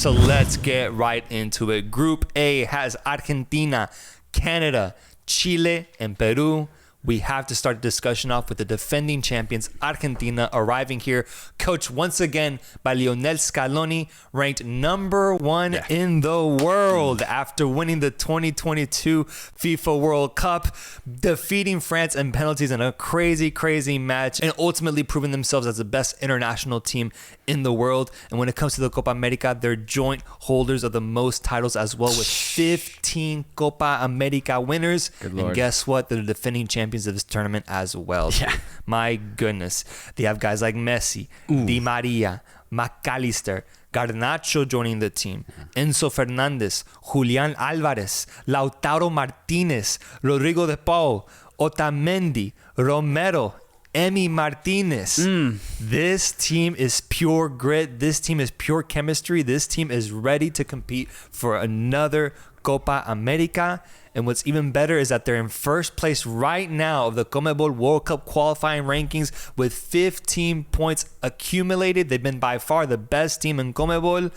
So let's get right into it. Group A has Argentina, Canada, Chile, and Peru. We have to start the discussion off with the defending champions, Argentina, arriving here, coached once again by Lionel Scaloni, ranked number one in the world after winning the 2022 FIFA World Cup, defeating France in penalties in a crazy, crazy match, and ultimately proving themselves as the best international team in the world. And when it comes to the Copa America, they're joint holders of the most titles as well, with 15 Copa America winners. Good Lord. And guess what? They're the defending champions of this tournament as well. Yeah. My goodness. They have guys like Messi, Di Maria, McAllister, Garnacho joining the team, Enzo Fernandez, Julian Alvarez, Lautaro Martinez, Rodrigo de Paul, Otamendi, Romero, Emi Martinez. This team is pure grit. This team is pure chemistry. This team is ready to compete for another Copa America. And what's even better is that they're in first place right now of the CONMEBOL World Cup qualifying rankings with 15 points accumulated. They've been by far the best team in CONMEBOL.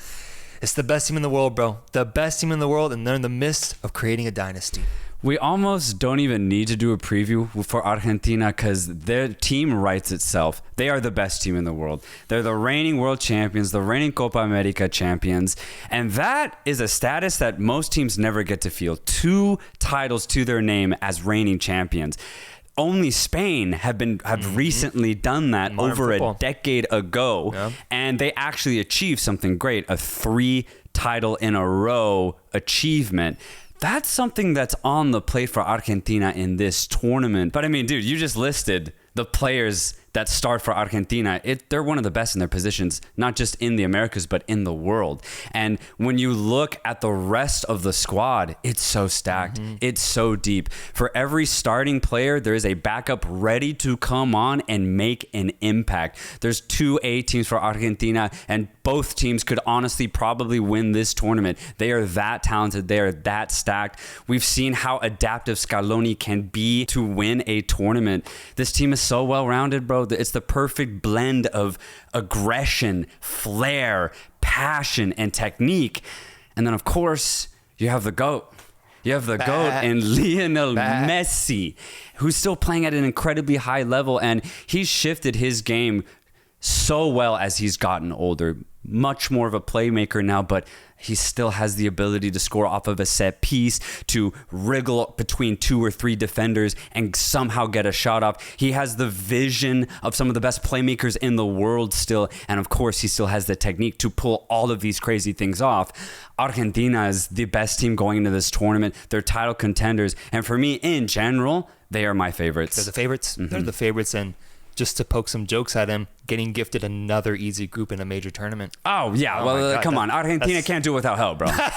It's the best team in the world, bro. The best team in the world, and they're in the midst of creating a dynasty. We almost don't even need to do a preview for Argentina because their team writes itself. They are the best team in the world. They're the reigning world champions, the reigning Copa America champions. And that is a status that most teams never get to feel. 2 titles to their name as reigning champions. Only Spain have recently done that over a decade ago. Yeah. And they actually achieved something great, a 3 title in a row achievement. That's something that's on the plate for Argentina in this tournament. But I mean, dude, you just listed the players that start for Argentina. They're one of the best in their positions, not just in the Americas, but in the world. And when you look at the rest of the squad, it's so stacked. It's so deep. For every starting player, there is a backup ready to come on and make an impact. There's 2 A teams for Argentina, and both teams could honestly probably win this tournament. They are that talented. They are that stacked. We've seen how adaptive Scaloni can be to win a tournament. This team is so well-rounded, bro. It's the perfect blend of aggression, flair, passion, and technique. And then, of course, you have the GOAT. You have the GOAT in Lionel Messi, who's still playing at an incredibly high level. And he's shifted his game so well as he's gotten older. Much more of a playmaker now, but he still has the ability to score off of a set piece, to wriggle between 2 or 3 defenders and somehow get a shot off. He has the vision of some of the best playmakers in the world still. And of course, he still has the technique to pull all of these crazy things off. Argentina is the best team going into this tournament. They're title contenders. And for me, in general, they are my favorites. They're the favorites. They're the favorites. And just to poke some jokes at him, getting gifted another easy group in a major tournament. Oh, yeah. Well, come on. Argentina can't do it without help, bro. Come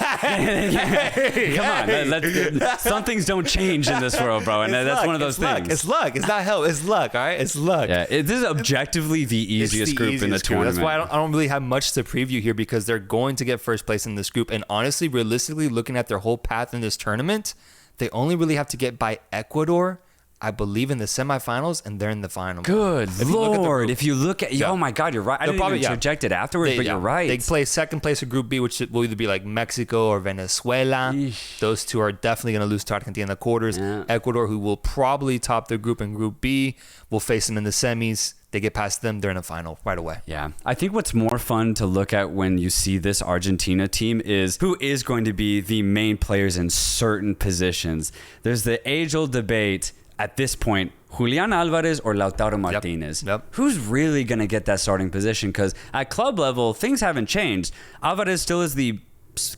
on. Some things don't change in this world, bro. And that's one of those things. It's luck. It's not help. It's luck, all right? It's luck. Yeah, this is objectively the easiest group in the tournament. That's why I don't really have much to preview here, because they're going to get first place in this group. And honestly, realistically, looking at their whole path in this tournament, they only really have to get by Ecuador, I believe, in the semifinals, and they're in the final. Good Lord. If you look at, oh my God, you're right. I didn't even interject it afterwards, but you're right. They play second place of Group B, which will either be like Mexico or Venezuela. Eesh. Those 2 are definitely going to lose to Argentina in the quarters. Yeah. Ecuador, who will probably top their group in Group B, will face them in the semis. They get past them, they're in a final right away. Yeah. I think what's more fun to look at when you see this Argentina team is who is going to be the main players in certain positions. There's the age-old debate at this point, Julian Alvarez or Lautaro Martinez. Yep. Who's really going to get that starting position? Because at club level, things haven't changed. Alvarez still is the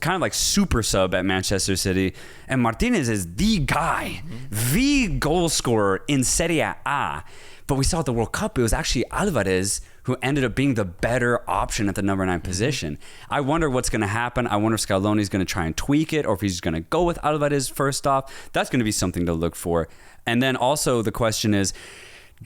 kind of like super sub at Manchester City, and Martinez is the guy, the goal scorer in Serie A. But we saw at the World Cup, it was actually Alvarez who ended up being the better option at the number 9 position. I wonder what's going to happen. I wonder if Scaloni's going to try and tweak it, or if he's going to go with Alvarez first off. That's going to be something to look for. And then also the question is,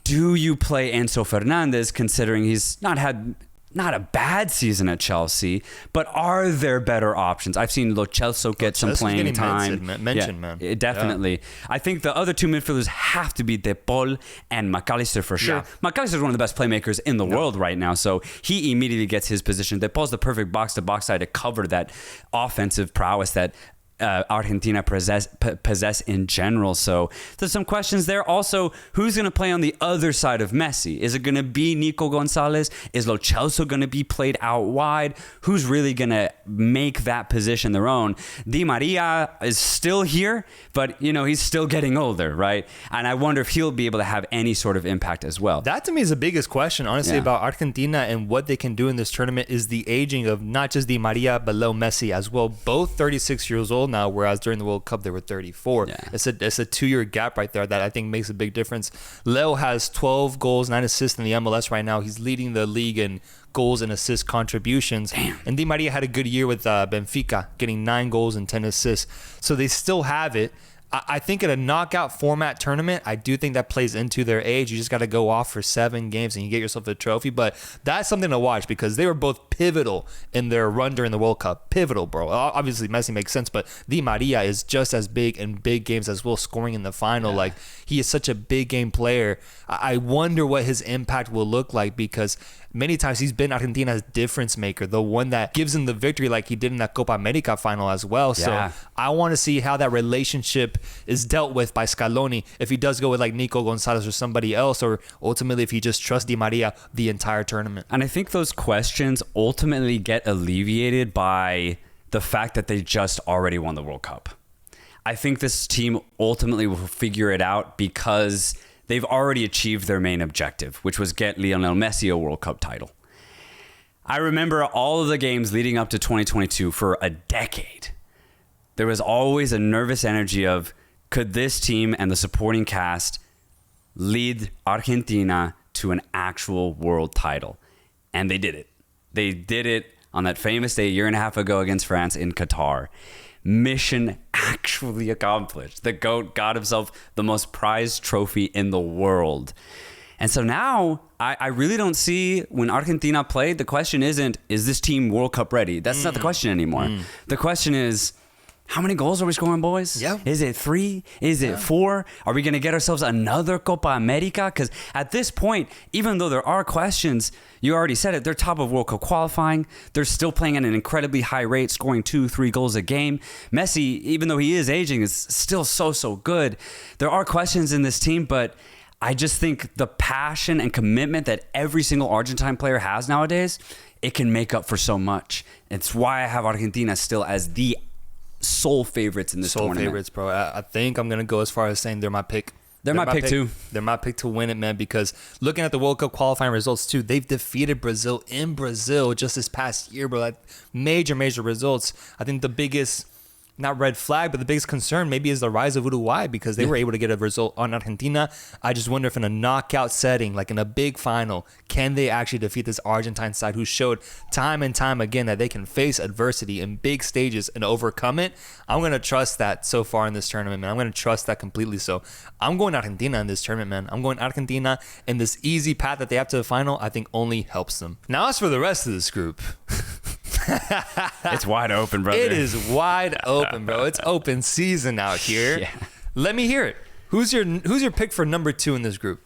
do you play Enzo Fernandez, considering he's not had not a bad season at Chelsea, but are there better options? I've seen Lo Celso get some playing time. Mentioned, man. Definitely. Yeah. I think the other two midfielders have to be De Paul and McAllister for sure. Yeah. McAllister is one of the best playmakers in the world right now, so he immediately gets his position. De Paul's the perfect box-to-box side to cover that offensive prowess that Argentina possess in general. So there's some questions there. Also, who's going to play on the other side of Messi? Is it going to be Nico Gonzalez? Is Lo Celso going to be played out wide? Who's really going to make that position their own? Di Maria is still here, but he's still getting older, right? And I wonder if he'll be able to have any sort of impact as well. That to me is the biggest question, honestly, about Argentina and what they can do in this tournament is the aging of not just Di Maria, but Leo Messi as well. Both 36 years old now, whereas during the World Cup they were 34. It's a 2-year gap right there that I think makes a big difference. Leo has 12 goals, 9 assists in the MLS right now. He's leading the league in goals and assist contributions. Damn. And Di Maria had a good year with Benfica, getting 9 goals and 10 assists. So they still have it. I think in a knockout format tournament, I do think that plays into their age. You just got to go off for 7 games and you get yourself a trophy. But that's something to watch because they were both pivotal in their run during the World Cup. Pivotal, bro. Obviously, Messi makes sense, but Di Maria is just as big in big games as well, scoring in the final. Like, he is such a big game player. I wonder what his impact will look like because many times he's been Argentina's difference maker, the one that gives them the victory like he did in that Copa America final as well. So I want to see how that relationship is dealt with by Scaloni, if he does go with like Nico Gonzalez or somebody else, or ultimately if he just trusts Di Maria the entire tournament. And I think those questions ultimately get alleviated by the fact that they just already won the World Cup. I think this team ultimately will figure it out because they've already achieved their main objective, which was get Lionel Messi a World Cup title. I remember all of the games leading up to 2022 for a decade. There was always a nervous energy of, could this team and the supporting cast lead Argentina to an actual world title? And they did it. They did it on that famous day a year and a half ago against France in Qatar. Mission actually accomplished. The GOAT got himself the most prized trophy in the world. And so now I really don't see, when Argentina played, the question isn't, is this team World Cup ready? That's not the question anymore. The question is, how many goals are we scoring, boys? Yeah. Is it 3? Is it 4? Are we going to get ourselves another Copa America? Because at this point, even though there are questions, you already said it, they're top of World Cup qualifying. They're still playing at an incredibly high rate, scoring 2-3 goals a game. Messi, even though he is aging, is still so good. There are questions in this team, but I just think the passion and commitment that every single Argentine player has nowadays, it can make up for so much. It's why I have Argentina still as the sole favorites in this tournament. Sole favorites, bro. I think I'm going to go as far as saying they're my pick. They're my pick too. They're my pick to win it, man, because looking at the World Cup qualifying results too, they've defeated Brazil in Brazil just this past year, bro. Like major results. I think the biggest, not red flag, but the biggest concern maybe is the rise of Uruguay because they were able to get a result on Argentina. I just wonder if in a knockout setting, like in a big final, can they actually defeat this Argentine side who showed time and time again that they can face adversity in big stages and overcome it. I'm going to trust that so far in this tournament, man. I'm going to trust that completely. So I'm going Argentina in this tournament, man. I'm going Argentina, and this easy path that they have to the final, I think only helps them. Now as for the rest of this group, it's wide open, brother. It is wide open, bro. It's open season out here. Yeah. Let me hear it. Who's your pick for number 2 in this group?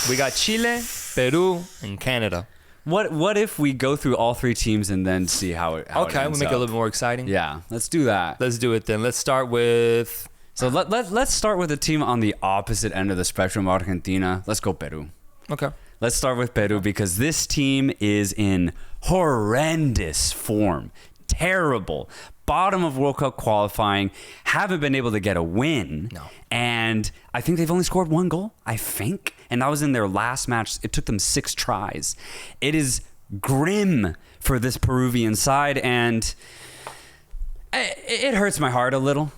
We got Chile, Peru, and Canada. What if we go through all 3 teams and then see how it Okay, ends we'll make up? it a little bit more exciting. Yeah, let's do that. Let's do it then. Let's start with... So let's start with a team on the opposite end of the spectrum, Argentina. Let's go Peru. Okay. Let's start with Peru because this team is in horrendous form. Terrible. Bottom of World Cup qualifying. Haven't been able to get a win. No. And I think they've only scored 1 goal, I think. And that was in their last match. It took them 6 tries. It is grim for this Peruvian side. And it hurts my heart a little,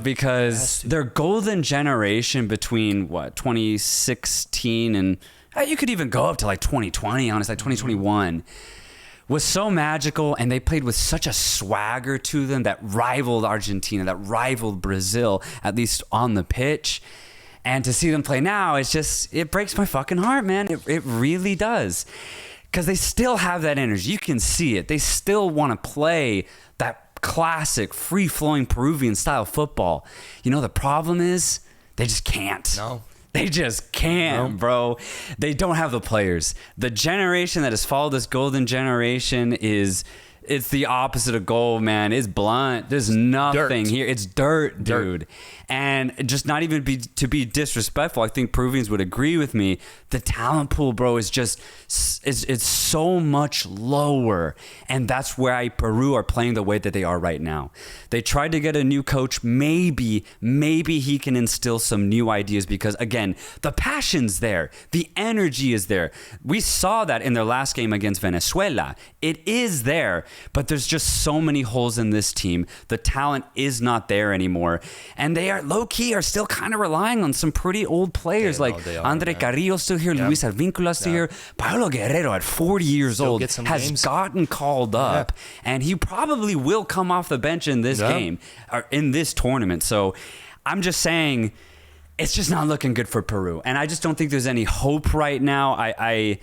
because their golden generation between 2016 and you could even go up to like 2020, honestly, like 2021 was so magical, and they played with such a swagger to them that rivaled Argentina, that rivaled Brazil, at least on the pitch. And to see them play now, it breaks my fucking heart, man. It really does. Because they still have that energy. You can see it. They still want to play that classic, free-flowing Peruvian style football. You know, the problem is they just can't. No. They just can't, bro. They don't have the players. The generation that has followed this golden generation it's the opposite of gold, man. It's blunt. There's nothing here. It's dirt, dude. And just not even to be disrespectful, I think Peruvians would agree with me. The talent pool, bro, is just it's so much lower. And that's why Peru are playing the way that they are right now. They tried to get a new coach. Maybe he can instill some new ideas because, again, the passion's there. The energy is there. We saw that in their last game against Venezuela. It is there. But there's just so many holes in this team. The talent is not there anymore. And they are low-key are still kind of relying on some pretty old players like Andre Carrillo still here, Luis Advíncula still here. Paulo Guerrero at 40 years old has gotten called up. And he probably will come off the bench in this game or in this tournament. So I'm just saying it's just not looking good for Peru. And I just don't think there's any hope right now. I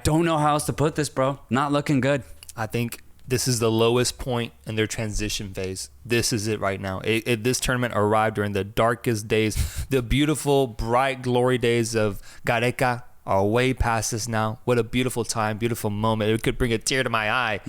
don't know how else to put this, bro. Not looking good. I think this is the lowest point in their transition phase. This is it right now. This tournament arrived during the darkest days. The beautiful, bright glory days of Gareca are way past us now. What a beautiful time, beautiful moment. It could bring a tear to my eye.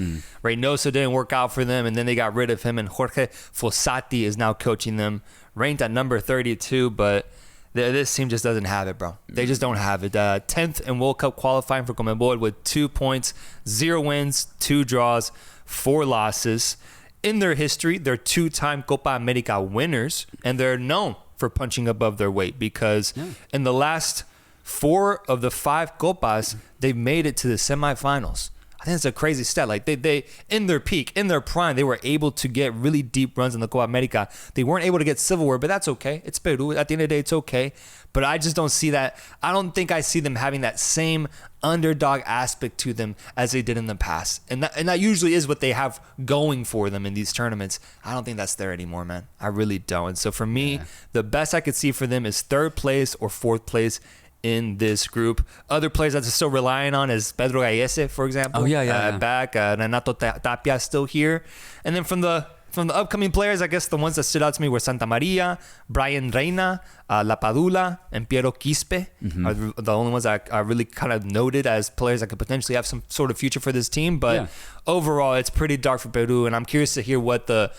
Reynoso didn't work out for them, and then they got rid of him, and Jorge Fossati is now coaching them, ranked at number 32, but this team just doesn't have it, bro. They just don't have it. 10th in World Cup qualifying for Conmebol with 2 points, 0 wins, 2 draws, 4 losses. In their history, they're 2-time Copa America winners, and they're known for punching above their weight because in the last 4 of the 5 Copas, they've made it to the semifinals. I think it's a crazy stat. Like they in their peak, in their prime, they were able to get really deep runs in the Copa America. They weren't able to get silverware, but that's okay. It's Peru. At the end of the day, it's okay. But I just don't see that. I don't think I see them having that same underdog aspect to them as they did in the past. And that usually is what they have going for them in these tournaments. I don't think that's there anymore, man. I really don't. And so for me, the best I could see for them is 3rd place or 4th place in this group. Other players that they're still relying on is Pedro Gallese, for example. Back. Renato Tapia still here. And then from the upcoming players, I guess the ones that stood out to me were Santa Maria, Brian Reina, La Padula, and Piero Quispe are the only ones that I really kind of noted as players that could potentially have some sort of future for this team. But overall, it's pretty dark for Peru, and I'm curious to hear what the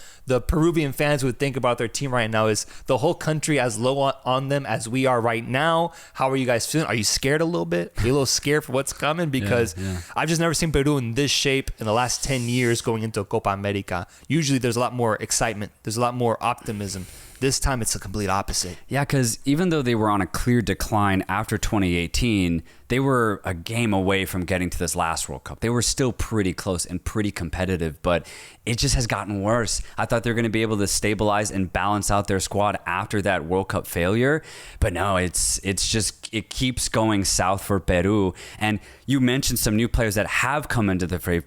Peruvian fans would think about their team right now. Is the whole country as low on them as we are right now? How are you guys feeling? Are you scared a little bit? Are you a little scared for what's coming? Because I've just never seen Peru in this shape in the last 10 years going into Copa America. Usually there's a lot more excitement. There's a lot more optimism. This time it's the complete opposite. Yeah, because even though they were on a clear decline after 2018, they were a game away from getting to this last World Cup. They were still pretty close and pretty competitive, but it just has gotten worse. I thought they were going to be able to stabilize and balance out their squad after that World Cup failure, but no, it keeps going south for Peru. And you mentioned some new players that have come into the fray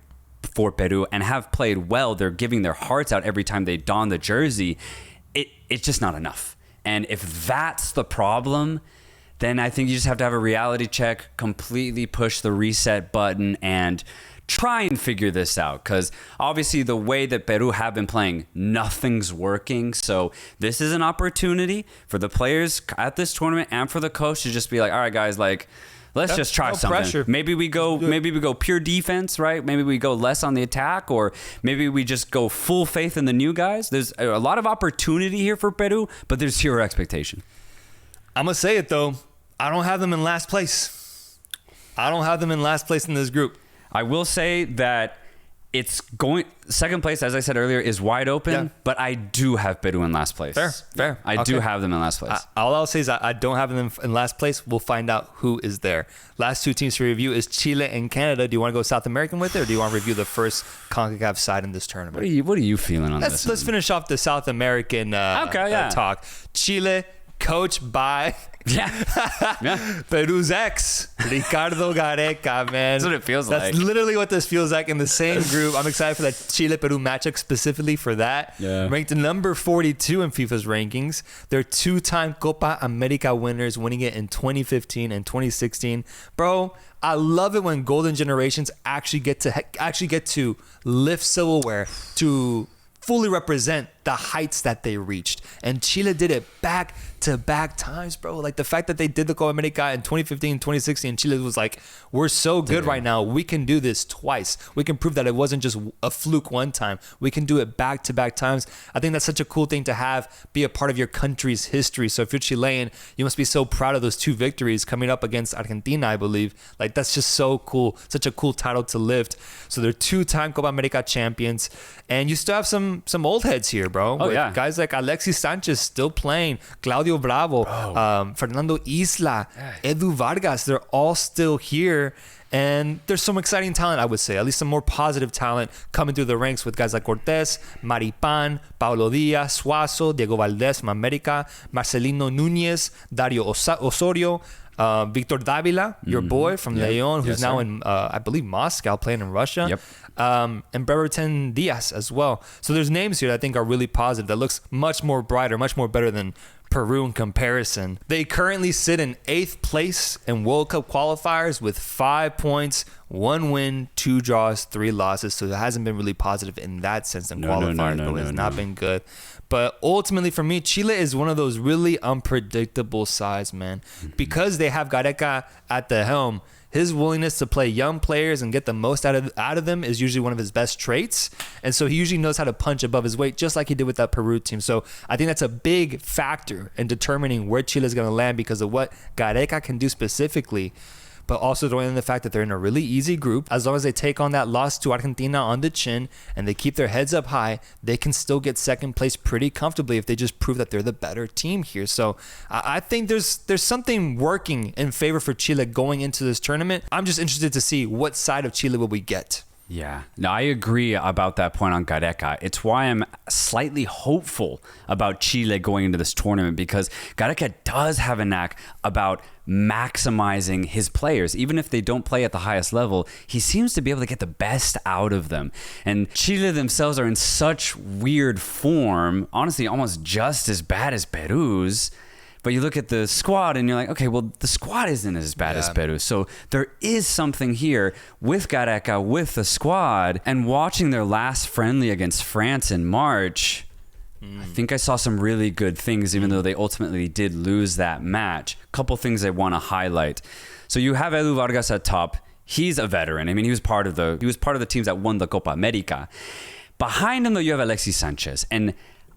for Peru and have played well. They're giving their hearts out every time they don the jersey. It's just not enough. And if that's the problem, then I think you just have to have a reality check, completely push the reset button, and try and figure this out. Because obviously the way that Peru have been playing, nothing's working. So this is an opportunity for the players at this tournament and for the coach to just be like, all right, guys, like, let's just try something. Pressure. Maybe we go pure defense, right? Maybe we go less on the attack, or maybe we just go full faith in the new guys. There's a lot of opportunity here for Peru, but there's zero expectation. I'm going to say it, though. I don't have them in last place. I don't have them in last place in this group. I will say that it's going second place, as I said earlier, is wide open, but I do have Peru in last place. Fair. I do have them in last place. All I'll say is I don't have them in last place. We'll find out who is there. Last 2 teams to review is Chile and Canada. Do you want to go South American with it, or do you want to review the first CONCACAF side in this tournament? What are you feeling on this? Let's finish off the South American talk. Chile coached by Yeah. Peru's ex, Ricardo Gareca, man. That's what it feels like. That's literally what this feels like in the same group. I'm excited for that Chile-Peru matchup specifically for that. Yeah. Ranked number 42 in FIFA's rankings. They're two-time Copa America winners, winning it in 2015 and 2016. Bro, I love it when golden generations actually get to lift silverware to fully represent the heights that they reached. And Chile did it back-to-back times, bro. Like the fact that they did the Copa America in 2015, 2016, Chile was like, we're so good right now. We can do this twice. We can prove that it wasn't just a fluke one time. We can do it back-to-back times. I think that's such a cool thing to have be a part of your country's history. So if you're Chilean, you must be so proud of those two victories coming up against Argentina, I believe. Like that's just so cool. Such a cool title to lift. So they're two-time Copa America champions. And you still have some old heads here, bro. With guys like Alexis Sanchez still playing, Claudio Bravo, Fernando Isla, Edu Vargas. They're all still here. And there's some exciting talent, I would say, at least some more positive talent coming through the ranks with guys like Cortés, Maripan, Paulo Díaz, Suazo, Diego Valdés from America, Marcelino Núñez, Dario Osorio, Victor Davila, your boy from León, who's now in, I believe, Moscow, playing in Russia. Yep. And Brereton Diaz as well. So there's names here that I think are really positive. That looks much more brighter, much more better than Peru in comparison. They currently sit in 8th place in World Cup qualifiers with 5 points, 1 win, 2 draws, 3 losses. So it hasn't been really positive in that sense in qualifiers. It has not been good. But ultimately for me, Chile is one of those really unpredictable sides, man. Because they have Gareca at the helm, his willingness to play young players and get the most out of them is usually one of his best traits. And so he usually knows how to punch above his weight, just like he did with that Peru team. So I think that's a big factor in determining where Chile is going to land because of what Gareca can do specifically. But also throwing in the fact that they're in a really easy group. As long as they take on that loss to Argentina on the chin and they keep their heads up high, they can still get second place pretty comfortably if they just prove that they're the better team here. So I think there's something working in favor for Chile going into this tournament. I'm just interested to see what side of Chile will we get. Yeah, no, I agree about that point on Gareca. It's why I'm slightly hopeful about Chile going into this tournament because Gareca does have a knack about maximizing his players. Even if they don't play at the highest level, he seems to be able to get the best out of them. And Chile themselves are in such weird form, honestly, almost just as bad as Peru's. But you look at the squad and you're like, okay, well, the squad isn't as bad as Peru. So there is something here with Gareca, with the squad. And watching their last friendly against France in March, I think I saw some really good things, even though they ultimately did lose that match. A couple things I want to highlight. So you have Edu Vargas at top. He's a veteran. I mean, he was part of the teams that won the Copa America. Behind him, though, you have Alexis Sanchez. And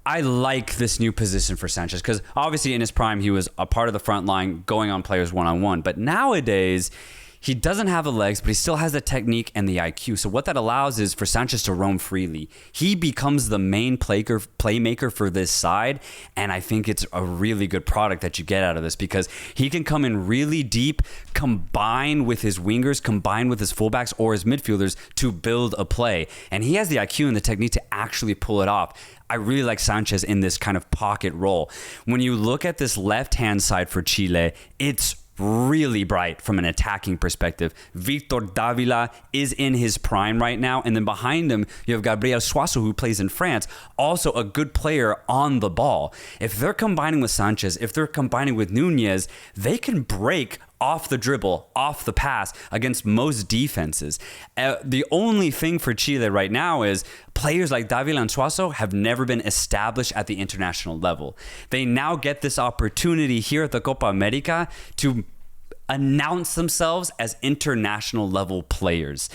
I like this new position for Sanchez because obviously in his prime, he was a part of the front line going on players one-on-one. But nowadays, he doesn't have the legs, but he still has the technique and the IQ. So what that allows is for Sanchez to roam freely. He becomes the main playmaker for this side, and I think it's a really good product that you get out of this because he can come in really deep, combine with his wingers, combine with his fullbacks or his midfielders to build a play. And he has the IQ and the technique to actually pull it off. I really like Sanchez in this kind of pocket role. When you look at this left-hand side for Chile, it's really bright from an attacking perspective. Victor Davila is in his prime right now. And then behind him, you have Gabriel Suazo, who plays in France, also a good player on the ball. If they're combining with Sanchez, if they're combining with Núñez, they can break off the dribble, off the pass against most defenses. The only thing for Chile right now is players like Davila and Suazo have never been established at the international level. They now get this opportunity here at the Copa America to announce themselves as international level players.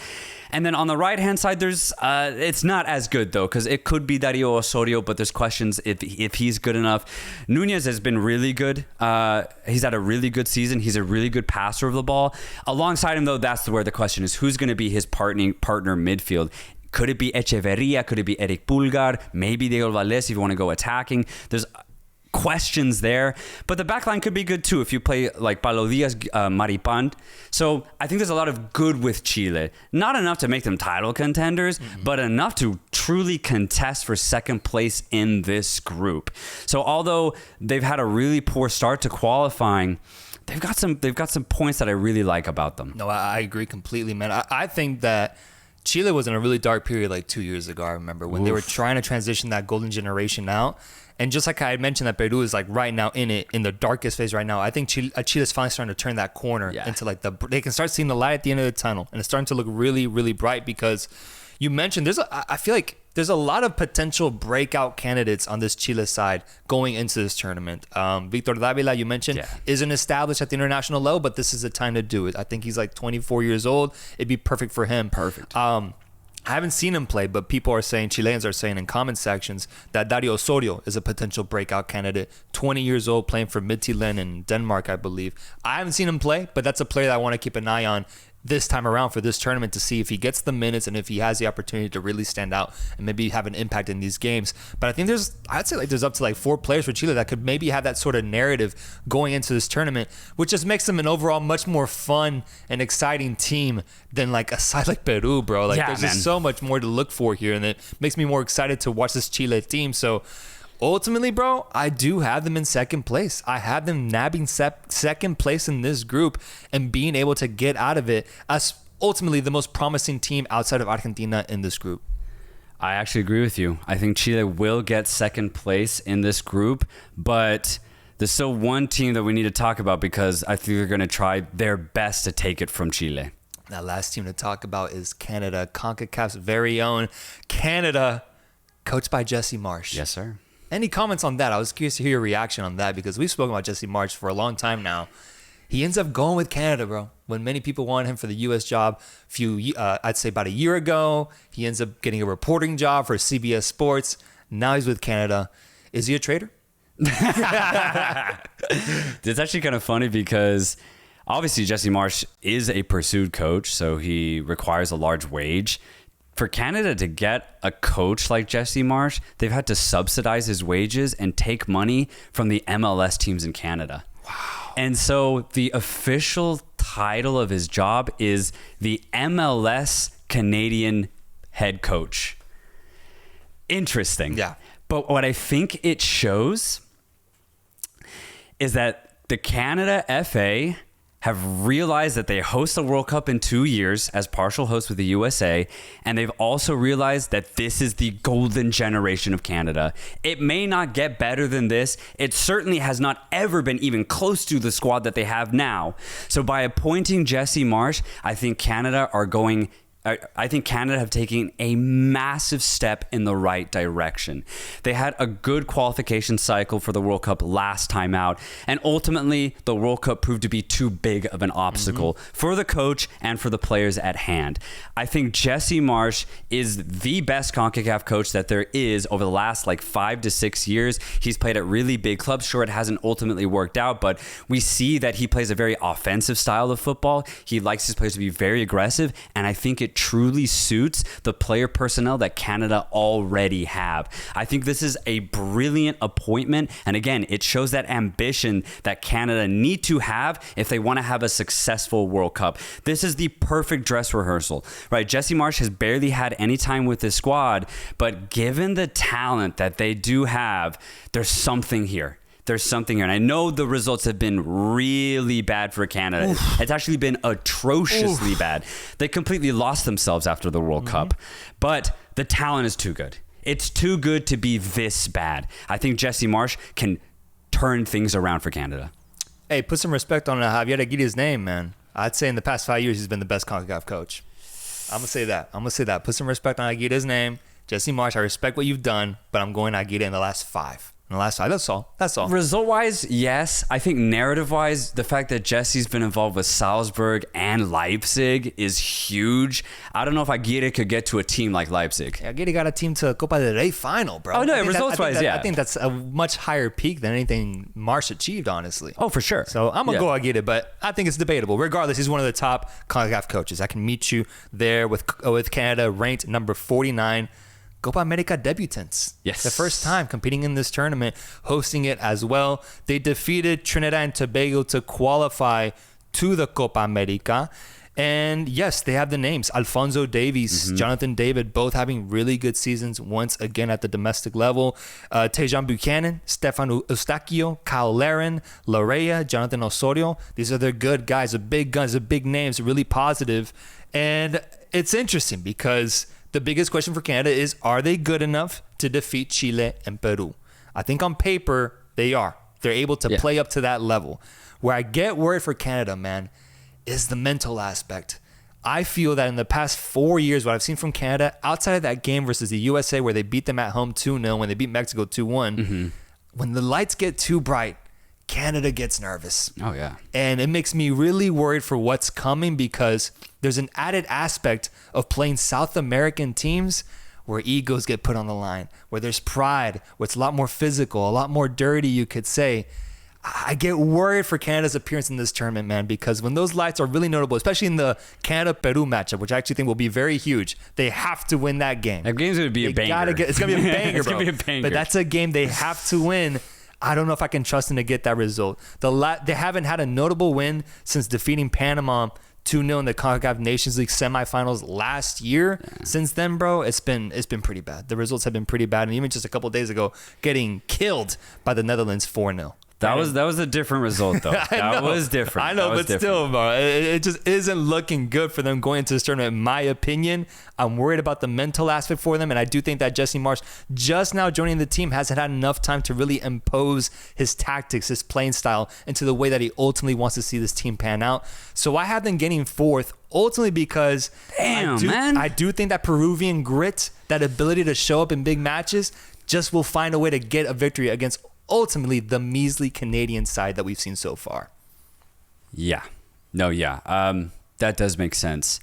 And then on the right-hand side, there's it's not as good, though, because it could be Dario Osorio, but there's questions if he's good enough. Núñez has been really good. He's had a really good season. He's a really good passer of the ball. Alongside him, though, that's where the question is, who's going to be his partner midfield? Could it be Echeverria? Could it be Eric Pulgar? Maybe Diego Valdés if you want to go attacking. There's questions there, but the backline could be good too if you play like Paulo Díaz, Maripan. So I think there's a lot of good with Chile. Not enough to make them title contenders, but enough to truly contest for second place in this group. So although they've had a really poor start to qualifying, they've got some points that I really like about them. No, I agree completely, man. I think that Chile was in a really dark period like 2 years ago. I remember when they were trying to transition that golden generation out. And just like I had mentioned that Peru is like right now in the darkest phase right now. I think Chile's finally starting to turn that corner into like they can start seeing the light at the end of the tunnel. And it's starting to look really, really bright because you mentioned I feel like there's a lot of potential breakout candidates on this Chile side going into this tournament. Victor Davila, you mentioned, isn't established at the international level, but this is the time to do it. I think he's like 24 years old. It'd be perfect for him. Perfect. I haven't seen him play, but people are saying, Chileans are saying in comment sections that Dario Osorio is a potential breakout candidate. 20 years old, playing for Midtjylland in Denmark, I believe. I haven't seen him play, but that's a player that I want to keep an eye on this time around for this tournament to see if he gets the minutes and if he has the opportunity to really stand out and maybe have an impact in these games. But I think I'd say there's up to like 4 players for Chile that could maybe have that sort of narrative going into this tournament, which just makes them an overall much more fun and exciting team than like a side like Peru, bro. Like there's just so much more to look for here, and it makes me more excited to watch this Chile team. So ultimately, bro, I do have them in second place. I have them nabbing second place in this group and being able to get out of it as ultimately the most promising team outside of Argentina in this group. I actually agree with you. I think Chile will get second place in this group, but there's still one team that we need to talk about because I think they're going to try their best to take it from Chile. That last team to talk about is Canada, CONCACAF's very own Canada, coached by Jesse Marsch. Yes, sir. Any comments on that? I was curious to hear your reaction on that because we've spoken about Jesse Marsch for a long time now. He ends up going with Canada, bro. When many people wanted him for the U.S. job, I'd say about a year ago, he ends up getting a reporting job for CBS Sports. Now he's with Canada. Is he a traitor? It's actually kind of funny because obviously Jesse Marsch is a pursued coach, so he requires a large wage. For Canada to get a coach like Jesse Marsch, they've had to subsidize his wages and take money from the MLS teams in Canada. Wow. And so the official title of his job is the MLS Canadian head coach. Interesting. Yeah. But what I think it shows is that the Canada FA have realized that they host the World Cup in 2 years as partial hosts with the USA, and they've also realized that this is the golden generation of Canada. It may not get better than this. It certainly has not ever been even close to the squad that they have now. So by appointing Jesse Marsch, I think Canada have taken a massive step in the right direction. They had a good qualification cycle for the World Cup last time out, and ultimately the World Cup proved to be too big of an obstacle for the coach and for the players at hand. I think Jesse Marsch is the best CONCACAF coach that there is over the last 5 to 6 years. He's played at really big clubs. Sure, it hasn't ultimately worked out, but we see that he plays a very offensive style of football. He likes his players to be very aggressive, and I think it truly suits the player personnel that Canada already have. I think this is a brilliant appointment, and again, it shows that ambition that Canada need to have if they want to have a successful World Cup. This is the perfect dress rehearsal, right? Jesse Marsch has barely had any time with this squad, but given the talent that they do have, there's something here. There's something here. And I know the results have been really bad for Canada. Oof. It's actually been atrociously bad. They completely lost themselves after the World Cup. But the talent is too good. It's too good to be this bad. I think Jesse Marsch can turn things around for Canada. Hey, put some respect on Javier Aguirre's name, man. I'd say in the past 5 years, he's been the best CONCACAF coach. I'm going to say that. Put some respect on Aguirre's name. Jesse Marsch, I respect what you've done, but I'm going Aguirre in the last 5. That's all. Result-wise, yes. I think narrative-wise, the fact that Jesse's been involved with Salzburg and Leipzig is huge. I don't know if Aguirre could get to a team like Leipzig. Aguirre got a team to a Copa del Rey final, bro. Oh, no, results-wise, yeah. I think that's a much higher peak than anything Marsch achieved, honestly. Oh, for sure. So I'm going to go Aguirre, but I think it's debatable. Regardless, he's one of the top CONCACAF coaches. I can meet you there with Canada ranked number 49. Copa America debutants. Yes. The first time competing in this tournament, hosting it as well. They defeated Trinidad and Tobago to qualify to the Copa America. And yes, they have the names. Alphonso Davies, Jonathan David, both having really good seasons once again at the domestic level. Tejan Buchanan, Stefan Eustachio, Kyle Larin, Lorea, Jonathan Osorio. These are their good guys, the big guns, the big names, really positive. And it's interesting because the biggest question for Canada is, are they good enough to defeat Chile and Peru? I think on paper, they are. They're able to play up to that level. Where I get worried for Canada, man, is the mental aspect. I feel that in the past 4 years, what I've seen from Canada, outside of that game versus the USA where they beat them at home 2-0, when they beat Mexico 2-1, when the lights get too bright, Canada gets nervous. Oh, yeah. And it makes me really worried for what's coming because there's an added aspect of playing South American teams where egos get put on the line, where there's pride, where it's a lot more physical, a lot more dirty, you could say. I get worried for Canada's appearance in this tournament, man, because when those lights are really notable, especially in the Canada-Peru matchup, which I actually think will be very huge, they have to win that game. That game's going to be a banger. It's going to be a banger, It's bro. going to be a banger. But that's a game they have to win. I don't know if I can trust them to get that result. They haven't had a notable win since defeating Panama 2-0 in the CONCACAF Nations League semifinals last year. Yeah. Since then, bro, it's been pretty bad. The results have been pretty bad. And even just a couple of days ago, getting killed by the Netherlands 4-0. That was a different result, though. That was different. I know, but still, bro, it just isn't looking good for them going into this tournament, in my opinion. I'm worried about the mental aspect for them, and I do think that Jesse Marsch, just now joining the team, hasn't had enough time to really impose his tactics, his playing style, into the way that he ultimately wants to see this team pan out. So I have them getting fourth, ultimately because I do think that Peruvian grit, that ability to show up in big matches, just will find a way to get a victory against ultimately the measly Canadian side that we've seen so far. Yeah. No, yeah. That does make sense.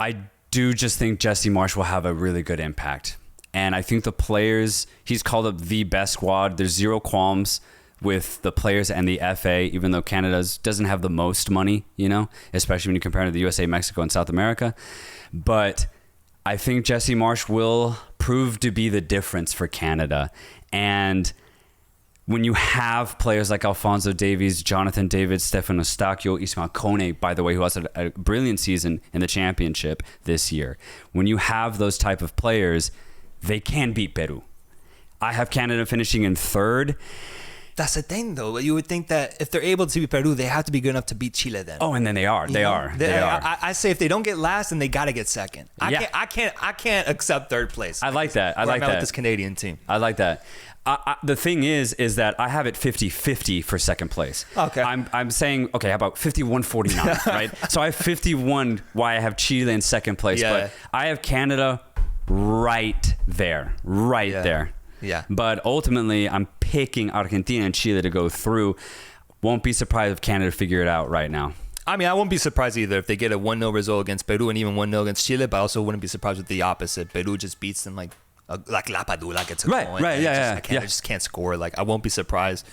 I do just think Jesse Marsch will have a really good impact. And I think the players, he's called up the best squad. There's zero qualms with the players and the FA, even though Canada doesn't have the most money, especially when you compare it to the USA, Mexico, and South America. But I think Jesse Marsch will prove to be the difference for Canada. And when you have players like Alphonso Davies, Jonathan David, Stefan Eustachio, Ismael Kone, by the way, who has a brilliant season in the championship this year. When you have those type of players, they can beat Peru. I have Canada finishing in third. That's the thing, though. You would think that if they're able to beat Peru, they have to be good enough to beat Chile then. Oh, and then they are. They are. I say if they don't get last, then they got to get second. I can't accept third place. I like that. I like that. With this Canadian team. I like that. The thing is that I have it 50-50 for second place. Okay. I'm saying, okay, how about 51-49, right? So I have 51 why I have Chile in second place, but I have Canada right there. Yeah. But ultimately, I'm picking Argentina and Chile to go through. Won't be surprised if Canada figure it out right now. I mean, I won't be surprised either if they get a 1-0 result against Peru and even 1-0 against Chile, but I also wouldn't be surprised with the opposite. Peru just beats them like Lapadula gets a point. Right, I just can't score. Like, I won't be surprised.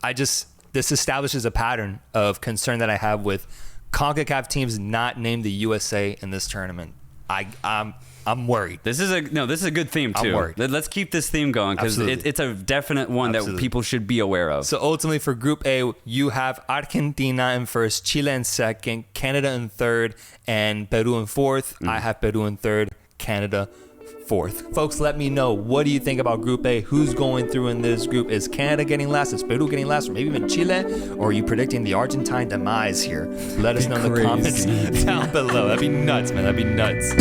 This establishes a pattern of concern that I have with CONCACAF teams not named the USA in this tournament. I'm worried. This is a good theme too. I'm worried. Let's keep this theme going because it's a definite one that people should be aware of. So ultimately for Group A, you have Argentina in first, Chile in second, Canada in third, and Peru in fourth. I have Peru in third, Canada fourth. Folks, let me know, what do you think about Group A? Who's going through in this group? Is Canada getting last? Is Peru getting last? Or maybe even Chile? Or are you predicting the Argentine demise here? Let us know in the comments down below. That'd be nuts, man. That'd be nuts.